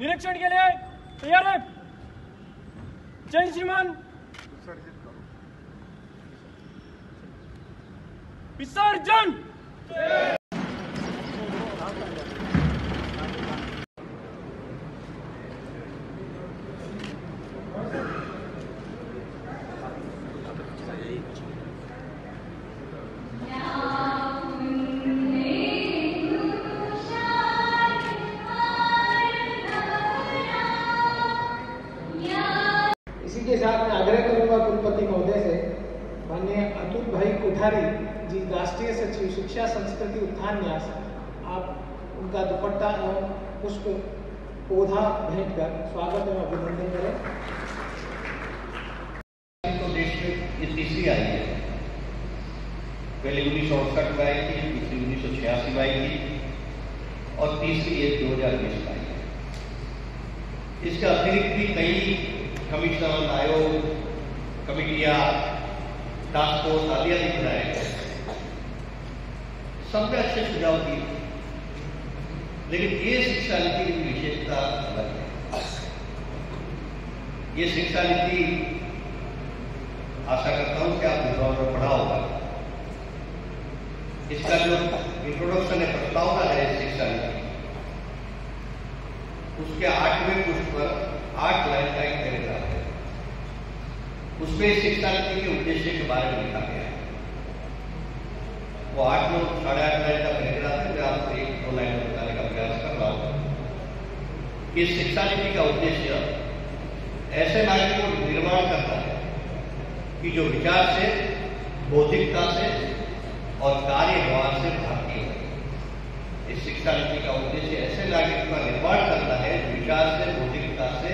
निरीक्षण के लिए तैयार है। जय श्रीमान। विसर्जन। इसी के साथ मैं आग्रह करूंगा कुलपति महोदय से, माननीय अतुल भाई कोठारी जी, राष्ट्रीय सचिव शिक्षा संस्कृति उत्थान न्यास, आप उनका दुपट्टा एवं पुष्प पौधा भेंट कर स्वागत एवं अभिनंदन करें। तो देश में ये तीसरी आई है। पहले 1968 में आई थी, दूसरी 1986 में आई थी और तीसरी ये 2020 में आई है। इसके अतिरिक्त भी कई कमीशन, आयोग, कमेटियां, टास्क फोर्स आदि दिख रहे हैं। सबने अच्छे सुझाव दिए, लेकिन ये शिक्षा नीति की विशेषता अलग है। ये शिक्षा नीति, आशा करता हूं कि आप विभाग में पढ़ा होगा, इसका जो इंट्रोडक्शन है, प्रस्तावना है शिक्षा नीति, उसके 8वें पृष्ठ पर 8 लाइन का एक पैराग्राफ है। उसमें शिक्षा नीति के उद्देश्य के बारे में लिखा गया है। वो 8 में 8.5 लाइन का पैराग्राफ है। मैं आपको 1-2 लाइन में बताने का प्रयास कर रहा हूं। इस शिक्षा नीति का उद्देश्य ऐसे नागरिकों को निर्माण करता है कि जो विचार से, बौद्धिकता से और कार्य व्यवहार से भारतीय है। इस शिक्षा नीति का उद्देश्य ऐसे नागरिक का निर्माण करता है जो विचार से, बौद्धिकता से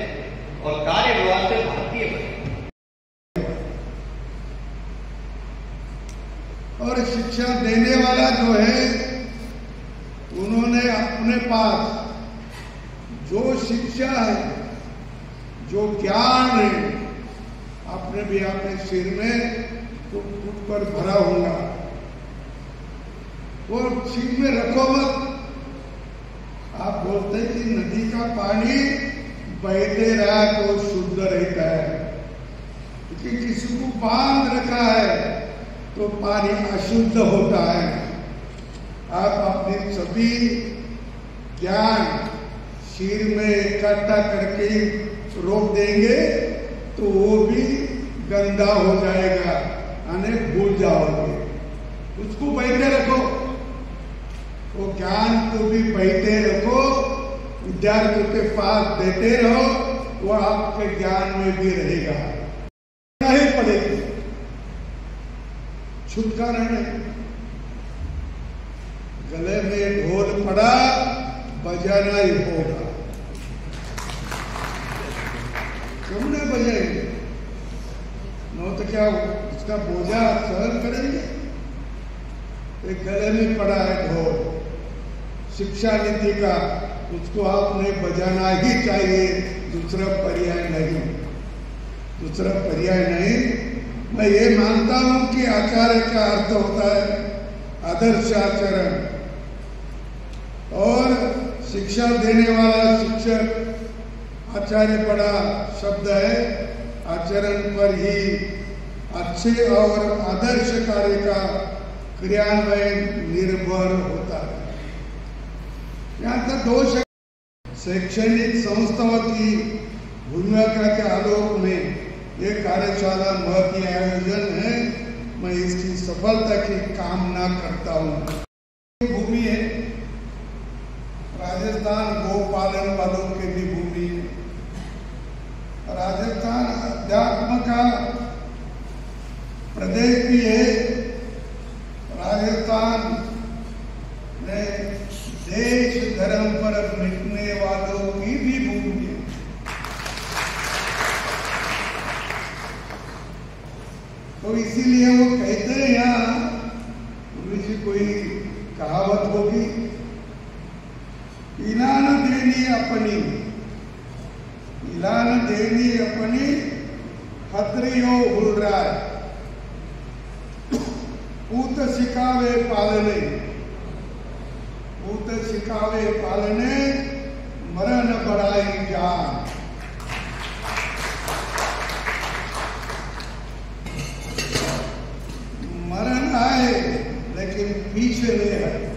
और कार्य व्यवहार से भारतीय बने। और शिक्षा देने वाला जो है, उन्होंने अपने पास जो शिक्षा है, जो ज्ञान है, आपने भी अपने सिर में फुट पर भरा होगा, वो सिर में रखो मत। आप बोलते हैं कि नदी का पानी बहते रहा तो शुद्ध रहता है, लेकिन किसी को बांध रखा है तो पानी अशुद्ध होता है। आप अपने सभी ज्ञान सिर में इकट्ठा करके रोक देंगे तो वो भी गंदा हो जाएगा, यानी भूल जाओगे। उसको बहते रखो, वो ज्ञान को भी बहते रखो, विद्यार्थियों के पास देते रहो, वो आपके ज्ञान में भी रहेगा। नहीं पड़ेगी, छुटकारा नहीं। गले में ढोल पड़ा, बजाना ही होगा। सबने बजाएंगे, न तो क्या उसका बोझा सहन करेंगे। एक गले में पड़ा है ढोल शिक्षा नीति का, उसको आपने बजाना ही चाहिए, दूसरा पर्याय नहीं, दूसरा पर्याय नहीं। मैं ये मानता हूं कि आचार्य का अर्थ होता है आदर्श आचरण, और शिक्षा देने वाला शिक्षक आचार्य बड़ा शब्द है। आचरण पर ही अच्छे और आदर्श कार्य का क्रियान्वयन निर्भर होता है। यहाँ तक 2 शैक्षणिक संस्थाओं की भूमिका के आलोक में ये कार्यशाला महती आयोजन है। मैं इसकी सफलता की कामना करता हूँ। भूमि है राजस्थान, गोपालन वालों की भी भूमि है। राजस्थान अध्यात्म का प्रदेश भी है। राजस्थान में देश धर्म पर मिटने वालों की भी भूमि है। तो इसीलिए वो कहते हैं, यहाँ उनकी कोई कहावत होगी, इलान देनी अपनी, इलान देनी अपनी, खतरियों भूल रहा है, पूत सिखावे पालने, पूत सिखावे पालने, मरण बढ़ाई जान। मरण आए लेकिन पीछे नहीं हटे।